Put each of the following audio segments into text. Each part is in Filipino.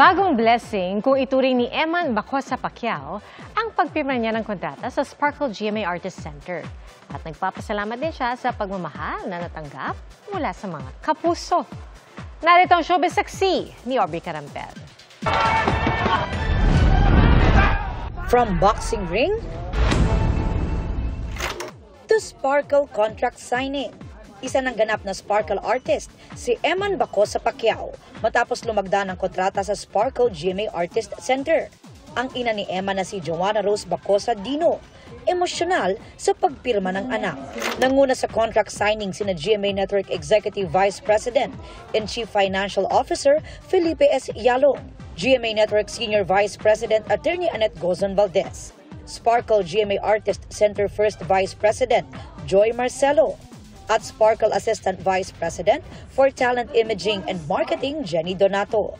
Bagong blessing kung ituring ni Eman Bacosa Pacquiao ang pagpirma niya ng kontrata sa Sparkle GMA Artist Center. At nagpapasalamat din siya sa pagmamahal na natanggap mula sa mga kapuso. Narito ang showbiz saksi ni Aubrey Carampel. From boxing ring to Sparkle contract signing. Isa ng ganap na Sparkle artist, si Eman Bacosa Pacquiao, matapos lumagda ng kontrata sa Sparkle GMA Artist Center. Ang ina ni Eman na si Joanna Rose Bacosa Dino, emosyonal sa pagpirma ng anak. Nanguna sa contract signing sina GMA Network Executive Vice President and Chief Financial Officer Felipe S. Yalong, GMA Network Senior Vice President Attorney Annette Gozon Valdez, Sparkle GMA Artist Center First Vice President Joy Marcelo, at Sparkle Assistant Vice President for Talent Imaging and Marketing Jenny Donato.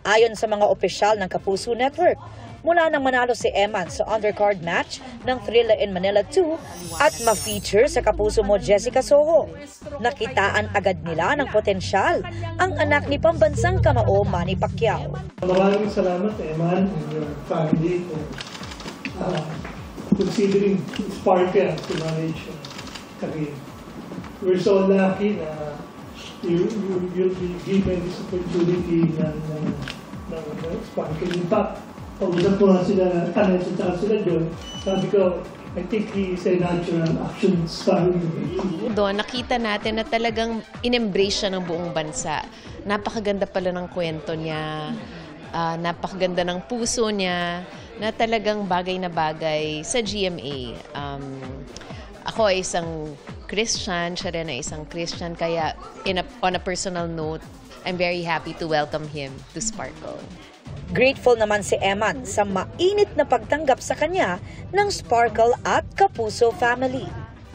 Ayon sa mga opisyal ng Kapuso Network, mula nang manalo si Eman sa undercard match ng Thrilla in Manila 2 at ma-feature sa Kapuso Mo Jessica Soho, nakitaan agad nila ng potensyal ang anak ni pambansang kamao Manny Pacquiao. Maraming salamat Eman and your family for considering Sparkle to manage career. We're so lucky na you'll be given this opportunity ng Sparkle. In fact, pag-usap ko nga sila, sila doon, sabi ko, I think he is a natural action star. Doon, nakita natin na talagang in-embrace siya ng buong bansa. Napakaganda pala ng kwento niya, napakaganda ng puso niya, na talagang bagay na bagay sa GMA. Ako ay isang Christian, siya rin ay isang Christian, kaya on a personal note, I'm very happy to welcome him to Sparkle. Grateful naman si Eman sa mainit na pagtanggap sa kanya ng Sparkle at Kapuso family.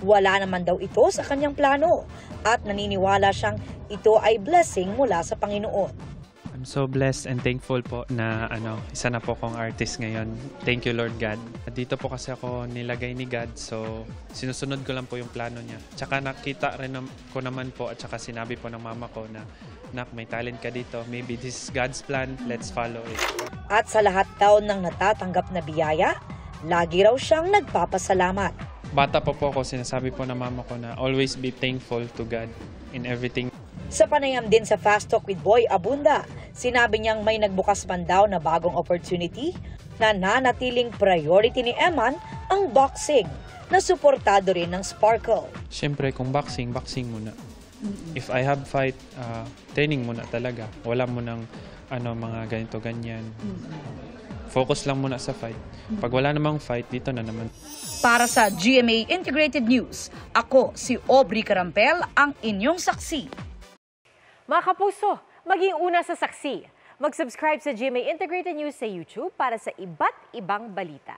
Wala naman daw ito sa kanyang plano at naniniwala siyang ito ay blessing mula sa Panginoon. I'm so blessed and thankful po na isa na po akong artist ngayon. Thank you Lord God. Dito po kasi ako nilagay ni God, so sinusunod ko lang po yung plano niya. Tsaka nakita rin ko naman po at tsaka sinabi po ng mama ko na, "Nak, may talent ka dito. Maybe this is God's plan. Let's follow it." At sa lahat daw ng natatanggap na biyaya, lagi raw siyang nagpapasalamat. Bata pa po ako, sinasabi po ng mama ko na always be thankful to God in everything. Sa panayam din sa Fast Talk with Boy Abunda, sinabi niyang may nagbukas man daw na bagong opportunity na nanatiling priority ni Eman ang boxing na suportado rin ng Sparkle. Siyempre, kung boxing muna. If I have fight, training muna talaga. Wala mo ng mga ganito-ganyan. Focus lang muna sa fight. Pag wala namang fight, dito na naman. Para sa GMA Integrated News, ako si Aubrey Carampel, ang inyong saksi. Mga kapuso, maging una sa saksi. Mag-subscribe sa GMA Integrated News sa YouTube para sa iba't ibang balita.